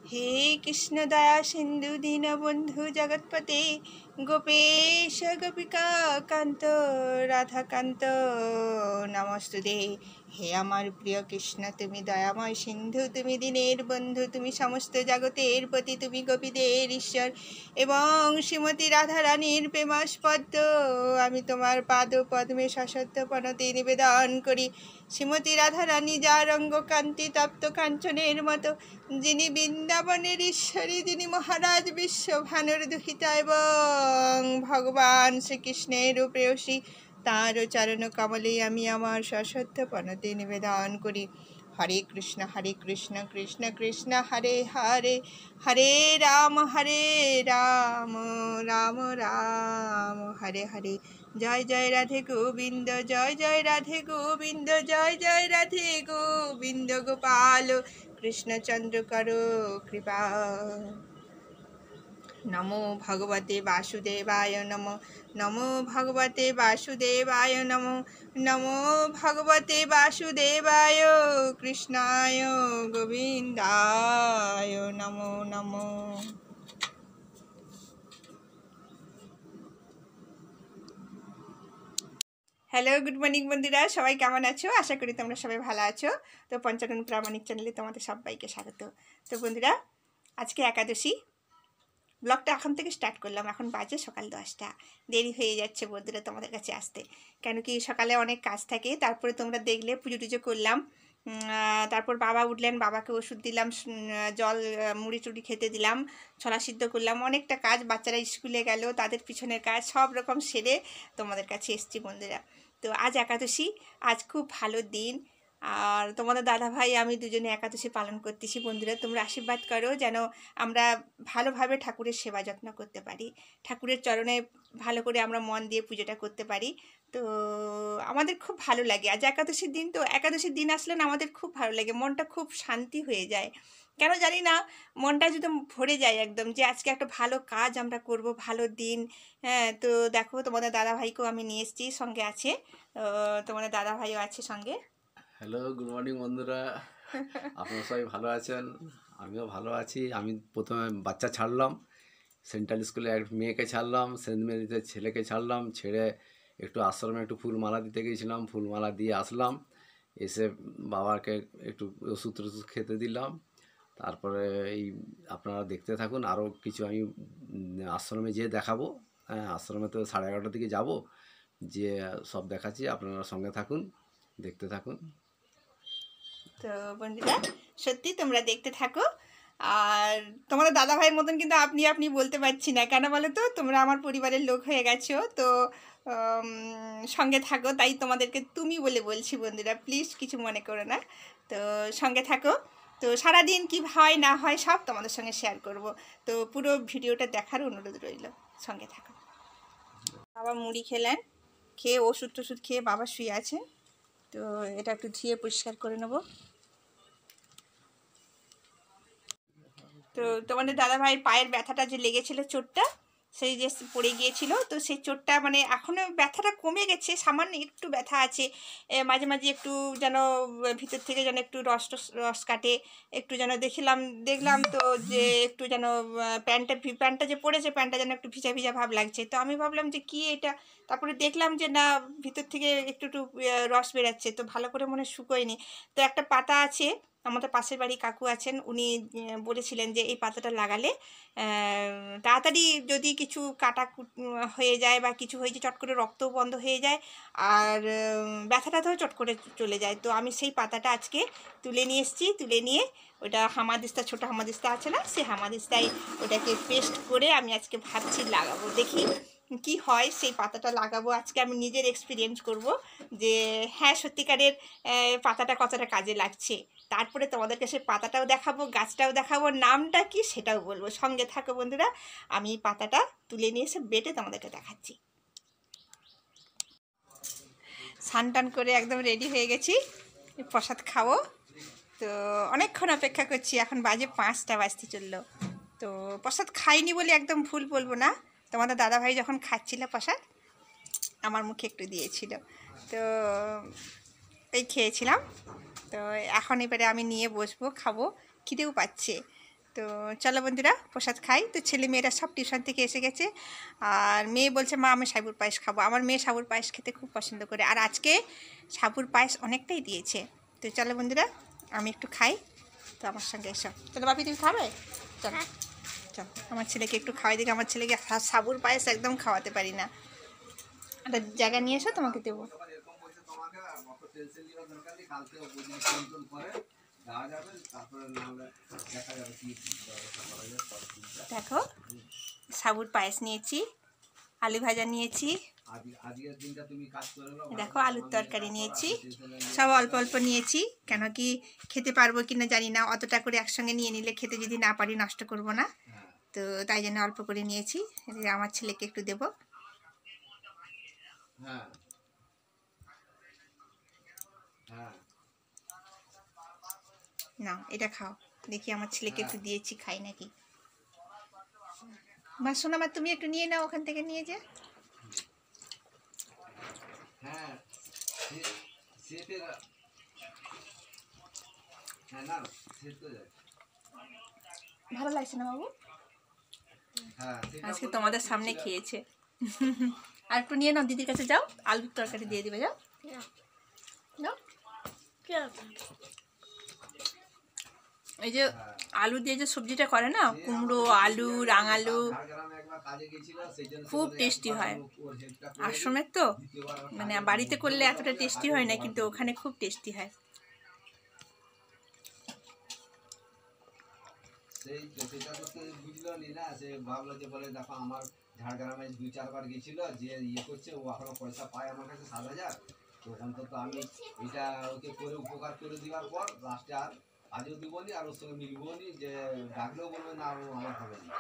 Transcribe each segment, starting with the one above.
हे कृष्ण दया सिंधु दीनबंधु जगत्पते गोपेश गोपिका कांत राधाकांत नमस्तुते। হে আমার প্রিয় কৃষ্ণ, তুমি দয়াময় সিন্ধু, তুমি দীনের বন্ধু, তুমি সমস্ত জগতের প্রতি, তুমি গোপীদের ঈশ্বর এবং শ্রীমতী রাধারানীর প্রেমাস্পদ। আমি তোমার পাদ পদ্মে সশব্দ প্রণতি নিবেদন করি। শ্রীমতী রাধারানী যার অঙ্গ কান্তি তপ্ত কাঞ্চনের মতো, যিনি বৃন্দাবনের ঈশ্বরী, যিনি মহারাজ বিশ্বভানুর দুহিতা এবং ভগবান শ্রীকৃষ্ণের প্রেয়সী, তাঁর চরণ কমলে আমি আমার সশ্রদ্ধ প্রণতি নিবেদন করি। হরে কৃষ্ণ কৃষ্ণ কৃষ্ণ হরে হরে, হরে রাম রাম রাম হরে হরে। জয় জয় রাধে গোবিন্দ, জয় জয় রাধে গোবিন্দ, জয় জয় রাধে গোবিন্দ। গোপাল কৃষ্ণচন্দ্র করো কৃপা। নমো ভগবতে বাসুদেবায় নমো, নমো ভগবতে বাসুদেবায় নমো, নমো ভগবতে বাসুদেবায় কৃষ্ণায় গোবিন্দায় নমো নমো। হ্যালো, গুড মর্নিং বন্ধুরা, সবাই কেমন আছো? আশা করি তোমরা সবাই ভালো আছো। তো পঞ্চানন প্রামাণিক চ্যানেলে তোমাদের সবাইকে স্বাগত। তো বন্ধুরা, আজকে একাদশী। ব্লগটা এখন থেকে স্টার্ট করলাম, এখন বাজে সকাল 10টা। দেরি হয়ে যাচ্ছে বন্ধুরা তোমাদের কাছে আসতে, কেন কি সকালে অনেক কাজ থাকে। তারপরে তোমরা দেখলে পুজো টুজো করলাম, তারপর বাবা উঠলেন, বাবাকে ওষুধ দিলাম, জল মুড়ি টুড়ি খেতে দিলাম, ছোলা সিদ্ধ করলাম, অনেকটা কাজ। বাচ্চারা স্কুলে গেল, তাদের পিছনের কাজ সব রকম সেরে তোমাদের কাছে এসছি বন্ধুরা। তো আজ একাদশী, আজ খুব ভালো দিন। আর তোমাদের দাদা ভাই আমি দুজনে একাদশী পালন করতেছি বন্ধুরা। তোমরা আশীর্বাদ করো যেন আমরা ভালোভাবে ঠাকুরের সেবা যত্ন করতে পারি, ঠাকুরের চরণে ভালো করে আমরা মন দিয়ে পুজোটা করতে পারি। তো আমাদের খুব ভালো লাগে। আজ একাদশীর দিন, তো একাদশীর দিন আসলে না আমাদের খুব ভালো লাগে, মনটা খুব শান্তি হয়ে যায়। কেন জানি না, মনটা যদি ভরে যায় একদম, যে আজকে একটা ভালো কাজ আমরা করব, ভালো দিন। হ্যাঁ, তো দেখো তোমাদের দাদা ভাইকেও আমি নিয়ে এসেছি, সঙ্গে আছে তোমাদের দাদা ভাইও আছে সঙ্গে। হ্যালো, গুড মর্নিং বন্ধুরা, আপনারা সবাই ভালো আছেন? আমিও ভালো আছি। আমি প্রথমে বাচ্চা ছাড়লাম, সেন্ট্রাল স্কুলে এক মেয়েকে ছাড়লাম, সেন্ট মেরিতে ছেলেকে ছাড়লাম, ছেড়ে একটু আশ্রমে একটু ফুলমালা দিতে গিয়েছিলাম, ফুলমালা দিয়ে আসলাম। এসে বাবাকে একটু ওষুধ টষুধ খেতে দিলাম। তারপরে এই আপনারা দেখতে থাকুন, আরও কিছু আমি আশ্রমে যেয়ে দেখাবো। হ্যাঁ, আশ্রমে তো 11:30টার দিকে যাব, যে সব দেখাচ্ছি, আপনারা সঙ্গে থাকুন, দেখতে থাকুন। তো বন্ধুরা, সত্যি তোমরা দেখতে থাকো। আর তোমাদের দাদা ভাইয়ের মতন কিন্তু আপনি আপনি বলতে পারছি না, কেন বলো তো, তোমরা আমার পরিবারের লোক হয়ে গেছো। তো সঙ্গে থাকো, তাই তোমাদেরকে তুমি বলে বলছি বন্ধুরা, প্লিজ কিছু মনে করো না। তো সঙ্গে থাকো। তো সারাদিন কী হয় না হয় সব তোমাদের সঙ্গে শেয়ার করব। তো পুরো ভিডিওটা দেখার অনুরোধ রইল, সঙ্গে থাকো। বাবা মুড়ি খেলেন, খেয়ে ওষুধ টষুধ খেয়ে বাবা শুয়ে আছে। তো এটা একটু ধুয়ে পরিষ্কার করে নেবো। তো তোমাদের দাদাভাইয়ের পায়ের ব্যথাটা যে লেগেছিল, চোটটা, সেই যে পড়ে গিয়েছিল, তো সেই চোটটা মানে এখনও ব্যথাটা কমে গেছে, সামান্য একটু ব্যথা আছে। মাঝে মাঝে একটু যেন ভিতর থেকে যেন একটু রস রস কাটে, একটু যেন দেখলাম তো যে একটু যেন প্যান্টটা যে পড়েছে, প্যান্টটা যেন একটু ভিজা ভিজা ভাব লাগছে। তো আমি ভাবলাম যে কি এটা, তারপরে দেখলাম যে না, ভিতর থেকে একটু একটু রস বেরাচ্ছে, তো ভালো করে মনে শুকোয়নি। তো একটা পাতা আছে, আমাদের পাশের বাড়ি কাকু আছেন, উনি বলেছিলেন যে এই পাতাটা লাগালে তাড়াতাড়ি যদি কিছু কাটা হয়ে যায় বা কিছু হয়ে যায়, চট করে রক্তও বন্ধ হয়ে যায়, আর ব্যথাটাতেও চট করে চলে যায়। তো আমি সেই পাতাটা আজকে তুলে নিয়ে এসেছি, তুলে নিয়ে ওটা হামাদিস্তা, ছোটো হামাদিস্তা আছে না, সেই হামাদিস্তায় ওটাকে পেস্ট করে আমি আজকে ভাবছি লাগাবো, দেখি কি হয়। সেই পাতাটা লাগাবো আজকে, আমি নিজের এক্সপিরিয়েন্স করব যে হ্যাঁ সত্যিকারের পাতাটা কতটা কাজে লাগছে। তারপরে তোমাদেরকে সেই পাতাটাও দেখাবো, গাছটাও দেখাবো, নামটা কি সেটাও বলবো। সঙ্গে থাকো বন্ধুরা, আমি পাতাটা তুলে নিয়ে এসে বেটে তোমাদেরকে দেখাচ্ছি। স্নান টান করে একদম রেডি হয়ে গেছি, প্রসাদ খাবো। তো অনেকক্ষণ অপেক্ষা করছি, এখন বাজে 5টা বাজতে চললো। তো প্রসাদ খাইনি বলে একদম ভুল বলবো না, তোমাদের দাদাভাই যখন খাচ্ছিল প্রসাদ, আমার মুখে একটু দিয়েছিল, তো এই খেয়েছিলাম। তো এখন এবারে আমি নিয়ে বসবো, খাবো, খিদেও পাচ্ছে। তো চলো বন্ধুরা প্রসাদ খাই। তো ছেলে মেয়েরা সব টিউশন থেকে এসে গেছে, আর মেয়ে বলছে মা আমি সাবুর পায়েস খাবো। আমার মেয়ে সাবুর পায়েস খেতে খুব পছন্দ করে, আর আজকে সাবুর পায়েস অনেকটাই দিয়েছে। তো চলো বন্ধুরা আমি একটু খাই, তো আমার সঙ্গে এসো। চলো বাপি তুমি খাবে? চলো চলো আমার ছেলেকে একটু খাওয়াই দিকে। আমার ছেলেকে সাবুর পায়েস একদম খাওয়াতে পারি না। একটা জায়গা নিয়ে এসো তোমাকে দেবো। দেখো সাবুর পায়েস নিয়েছি, আলু ভাজা নিয়েছি, দেখো আলুর তরকারি নিয়েছি, সব অল্প অল্প নিয়েছি। কেন কি খেতে পারবো কিনা জানি না, অতটা করে একসঙ্গে নিয়ে নিলে খেতে যদি না পারি নষ্ট করব না, তো তাই জন্য অল্প করে নিয়েছি। আমার ছেলেকে একটু দেবো। না এটা খাও, দেখি আমার ছেলেকে একটু দিয়েছি খাই নাকি। মা শোনা মা তুমি একটু নিয়ে নাও ওখান থেকে নিয়ে যে। ভালো লাগছে না বাবু? আজকে তোমাদের সামনে খেয়েছে। আর একটু নিয়ে নাও, দিদির কাছে যাও, আলুর তরকারি দিয়ে দিবে। যাও নাও। এই যে আলু দিয়ে যে সবজিটা করে না, কুমড়ো আলু রাঙালু, খুব টেস্টি হয়। আশ্রমের তো মানে বাড়িতে করলে এতটা টেস্টি হয় না, কিন্তু ওখানে খুব টেস্টি হয়। সেটা তো কেউ বুঝলো নি না, সে ভাবলো যে বলে দেখো আমার ঝাড়গ্রামে 2-4 বার গেছিল, যে ইয়ে করছে ও এখনো পয়সা পায় আমার কাছে 7,000, তো অন্তত আমি এটা ওকে করে উপকার করে দেওয়ার পর লাস্টে আর আজও দেবো নি, আর ওর সঙ্গে মিলবো নি, যে ডাকলেও বলবে না ও আমার হবে না।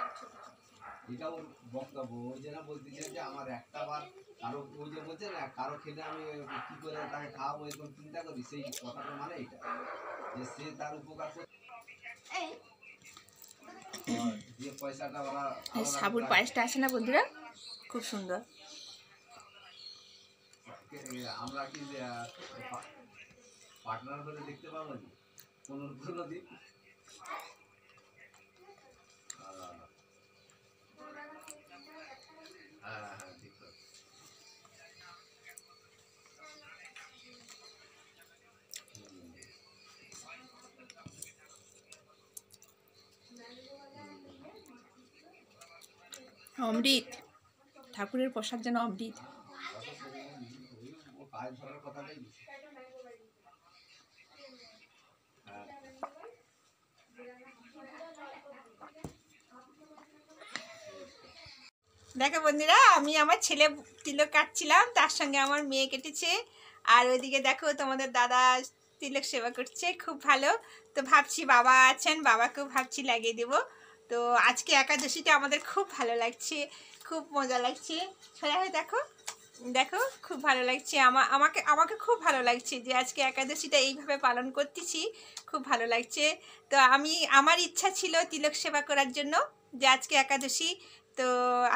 এটা ওর বক্তব্য। ওই জন্য বলতেছে যে আমার একটা বার কারো, ওই যে বলছে না কারো খেলে আমি কি করে তাকে খাওয়াবো এরকম চিন্তা করি, সেই কথাটা মানে এটা যে সে তার উপকার করে। সাবুর পায়েসটা আছে না বন্ধুরা, খুব সুন্দর। আমরা কি পার্টনার হলে দেখতে পাবো না কোনো দিন? ঠিক আছে। অমৃত, ঠাকুরের প্রসাদ যেন অমৃত। দেখো বন্ধুরা আমি আমার ছেলে তিলক কাটছিলাম, তার সঙ্গে আমার মেয়ে কেটেছে, আর ওইদিকে দেখো তোমাদের দাদা তিলক সেবা করছে, খুব ভালো। তো ভাবছি বাবা আছেন, বাবাকেও ভাবছি লাগিয়ে দেবো। তো আজকে একাদশীটা আমাদের খুব ভালো লাগছে, খুব মজা লাগছে। সোজা হয়ে দেখো দেখো খুব ভালো লাগছে, আমাকে খুব ভালো লাগছে যে আজকে একাদশীটা এইভাবে পালন করতেছি, খুব ভালো লাগছে। তো আমার ইচ্ছা ছিল তিলক সেবা করার জন্য, যে আজকে একাদশী, তো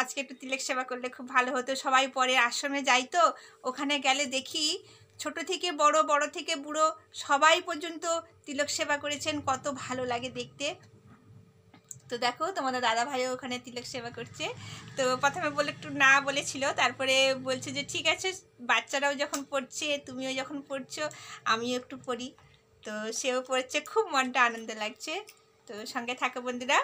আজকে একটু তিলক সেবা করলে খুব ভালো হতো। সবাই পরে আশ্রমে যাই, তো ওখানে গেলে দেখি ছোট থেকে বড়, বড় থেকে বুড়ো সবাই পর্যন্ত তিলক সেবা করেছেন, কত ভালো লাগে দেখতে। তো দেখো তোমাদের দাদা ভাইও ওখানে তিলক সেবা করছে। তো প্রথমে বলে একটু না বলেছিল, তারপরে বলছে যে ঠিক আছে, বাচ্চারাও যখন পড়ছে তুমিও যখন পড়ছো আমিও একটু পড়ি। তো সেও পড়ছে, খুব মনটা আনন্দ লাগছে। তো সঙ্গে থাকো বন্ধুরা।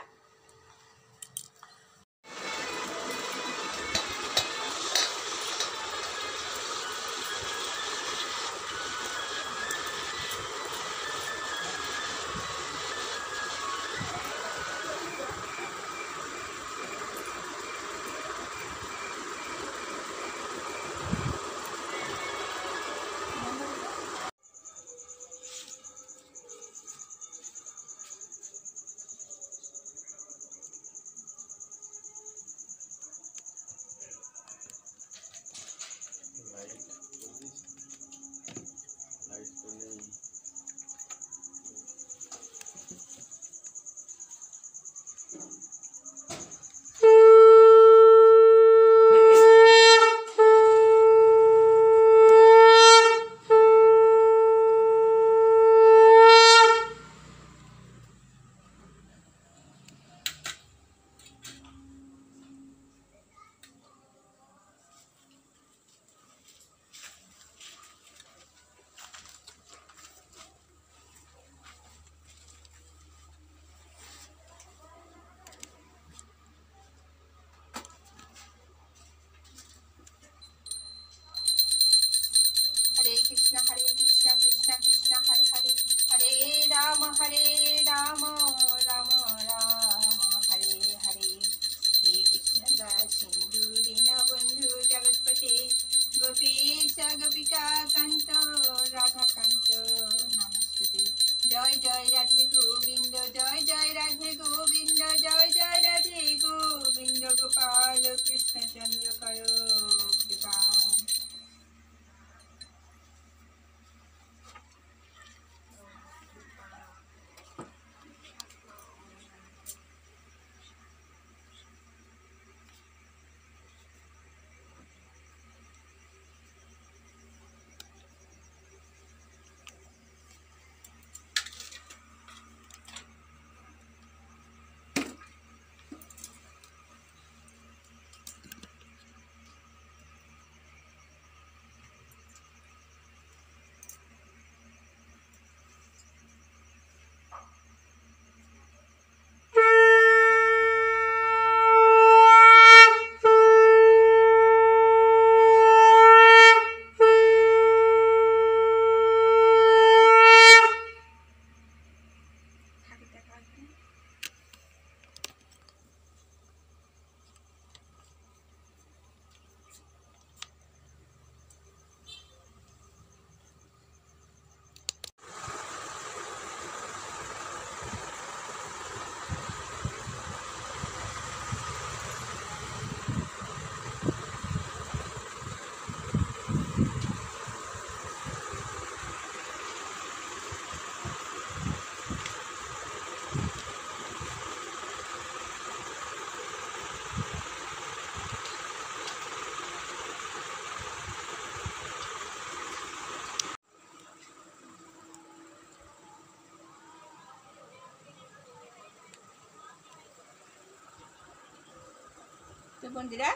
তো বন্ধুরা,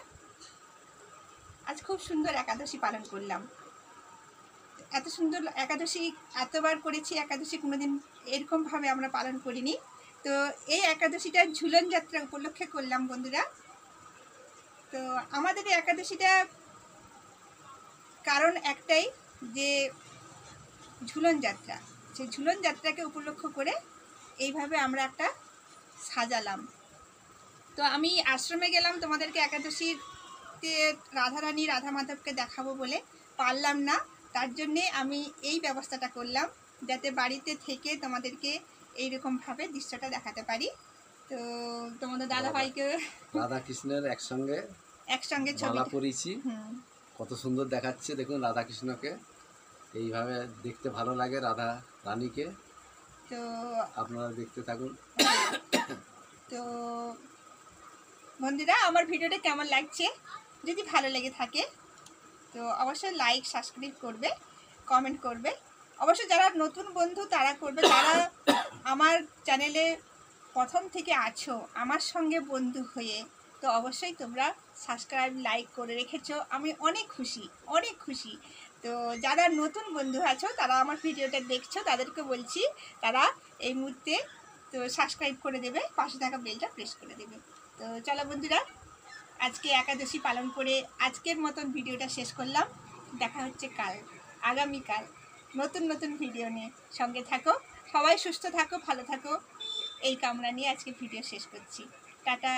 আজ খুব সুন্দর একাদশী পালন করলাম। এত সুন্দর একাদশী এতবার করেছি, একাদশী কোনোদিন এরকমভাবে আমরা পালন করিনি। তো এই একাদশীটা ঝুলন যাত্রা উপলক্ষে করলাম বন্ধুরা। তো আমাদের এই একাদশীটা কারণ একটাই, যে ঝুলন যাত্রা, সেই ঝুলন যাত্রাকে উপলক্ষ করে এইভাবে আমরা একটা সাজালাম। তো আমি আশ্রমে গেলাম তোমাদেরকে একাদশীতে রাধারানী রাধা মাধবকে দেখাবো বলে, পারলাম না। তার জন্যে আমি এই ব্যবস্থাটা করলাম, যাতে বাড়িতে থেকে তোমাদেরকে এইরকমভাবে দৃশ্যটা দেখাতে পারি। তো তোমাদের দাদাভাইকে রাধা কৃষ্ণের একসঙ্গে ছবি মালা পরিয়েছি, হুম। কত সুন্দর দেখাচ্ছে দেখুন রাধা কৃষ্ণকে। এইভাবে দেখতে ভালো লাগে রাধা রানীকে, তো আপনারা দেখতে থাকুন। তো বন্ধুরা, আমার ভিডিওটা কেমন লাগছে, যদি ভালো লেগে থাকে তো অবশ্যই লাইক সাবস্ক্রাইব করবে, কমেন্ট করবে। অবশ্যই যারা নতুন বন্ধু তারা করবে, যারা আমার চ্যানেলে প্রথম থেকে আছো আমার সঙ্গে বন্ধু হয়ে, তো অবশ্যই তোমরা সাবস্ক্রাইব লাইক করে রেখেছো, আমি অনেক খুশি, অনেক খুশি। তো যারা নতুন বন্ধু আছো তারা আমার ভিডিওটা দেখছো, তাদেরকে বলছি তারা এই মুহূর্তে তো সাবস্ক্রাইব করে দেবে, পাশে থাকা বেলটা প্রেস করে দেবে। তো চলো বন্ধুরা, আজকে একাদশী পালন করে আজকের মতন ভিডিওটা শেষ করলাম। দেখা হচ্ছে কাল, আগামীকাল নতুন নতুন ভিডিও নিয়ে। সঙ্গে থাকো, সবাই সুস্থ থাকো, ভালো থাকো, এই কামনা নিয়ে আজকে ভিডিও শেষ করছি। টাটা।